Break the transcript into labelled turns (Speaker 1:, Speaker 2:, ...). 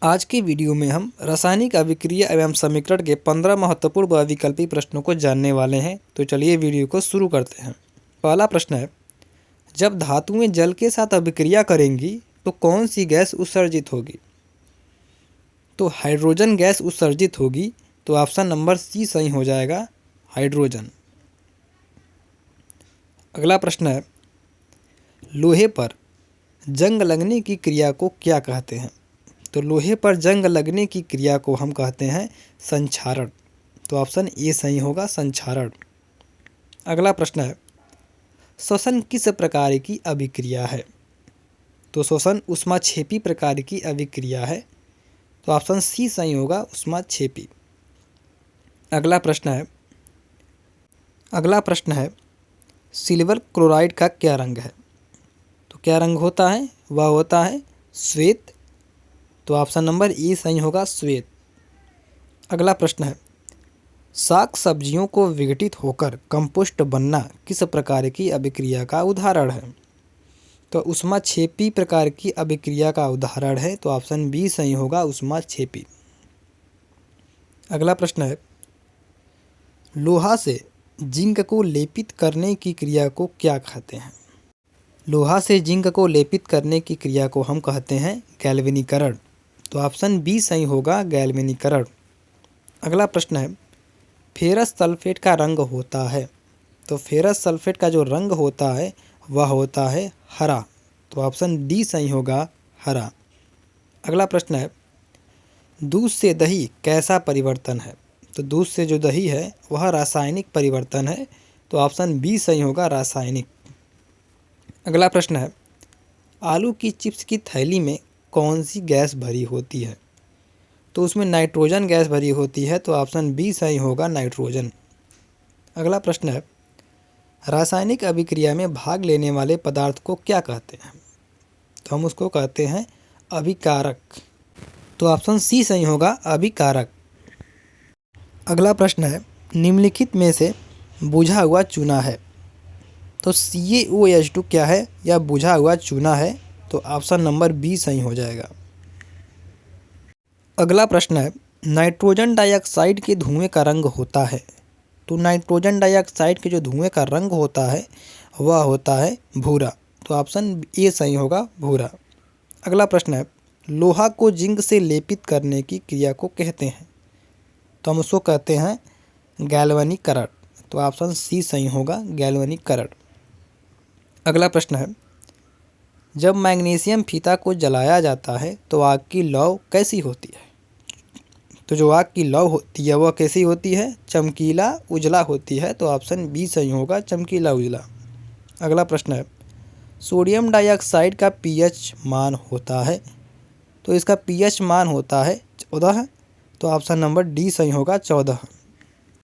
Speaker 1: आज की वीडियो में हम रासायनिक अभिक्रिया एवं समीकरण के 15 महत्वपूर्ण बहुविकल्पी प्रश्नों को जानने वाले हैं। तो चलिए वीडियो को शुरू करते हैं। पहला प्रश्न है, जब धातुएं जल के साथ अभिक्रिया करेंगी तो कौन सी गैस उत्सर्जित होगी? तो हाइड्रोजन गैस उत्सर्जित होगी। तो ऑप्शन नंबर सी सही हो जाएगा, हाइड्रोजन। अगला प्रश्न है, लोहे पर जंग लगने की क्रिया को क्या कहते हैं? तो लोहे पर जंग लगने की क्रिया को हम कहते हैं संक्षारण। तो ऑप्शन ए सही होगा, संक्षारण। अगला प्रश्न है, श्वसन किस प्रकार की अभिक्रिया है? तो श्वसन ऊष्माक्षेपी प्रकार की अभिक्रिया है। तो ऑप्शन सी सही होगा, ऊष्माक्षेपी। अगला प्रश्न है, सिल्वर क्लोराइड का क्या रंग है? तो क्या रंग होता है? वह होता है श्वेत। तो ऑप्शन नंबर ए सही होगा, श्वेत। अगला प्रश्न है, शाक सब्जियों को विघटित होकर कंपोस्ट बनना किस प्रकार की अभिक्रिया का उदाहरण है? तो ऊष्माक्षेपी प्रकार की अभिक्रिया का उदाहरण है। तो ऑप्शन बी सही होगा, ऊष्माक्षेपी। अगला प्रश्न है, लोहा से जिंक को लेपित करने की क्रिया को क्या कहते हैं? लोहा से जिंक को लेपित करने की क्रिया को हम कहते हैं गैल्वेनीकरण। तो ऑप्शन बी सही होगा, गैल्वेनीकरण। अगला प्रश्न है, फेरस सल्फेट का रंग होता है। तो फेरस सल्फेट का जो रंग होता है वह होता है हरा। तो ऑप्शन डी सही होगा, हरा। अगला प्रश्न है, दूध से दही कैसा परिवर्तन है? तो दूध से जो दही है वह रासायनिक परिवर्तन है। तो ऑप्शन बी सही होगा, रासायनिक। अगला प्रश्न है, आलू की चिप्स की थैली में कौन सी गैस भरी होती है? तो उसमें नाइट्रोजन गैस भरी होती है। तो ऑप्शन बी सही होगा, नाइट्रोजन। अगला प्रश्न है, रासायनिक अभिक्रिया में भाग लेने वाले पदार्थ को क्या कहते हैं? तो हम उसको कहते हैं अभिकारक। तो ऑप्शन सी सही होगा, अभिकारक। अगला प्रश्न है, निम्नलिखित में से बुझा हुआ चूना है। तो CaOH2 क्या है? यह बुझा हुआ चूना है। तो ऑप्शन नंबर बी सही हो जाएगा। अगला प्रश्न है, नाइट्रोजन डाइऑक्साइड के धुएं का रंग होता है। तो नाइट्रोजन डाइऑक्साइड के जो धुएं का रंग होता है वह होता है भूरा। तो ऑप्शन ए सही होगा, भूरा। अगला प्रश्न है, लोहा को जिंक से लेपित करने की क्रिया को कहते हैं। तो हम उसको कहते हैं गैल्वेनीकरण। तो ऑप्शन सी सही होगा, गैल्वेनीकरण। अगला प्रश्न है, जब मैग्नीशियम फीता को जलाया जाता है तो आग की लौ कैसी होती है? तो जो आग की लौ होती है वह कैसी होती है? चमकीला उजला होती है। तो ऑप्शन बी सही होगा, चमकीला उजला। अगला प्रश्न है, सोडियम डाइऑक्साइड का pH मान होता है। तो इसका pH मान होता है 14। तो ऑप्शन नंबर डी सही होगा, 14।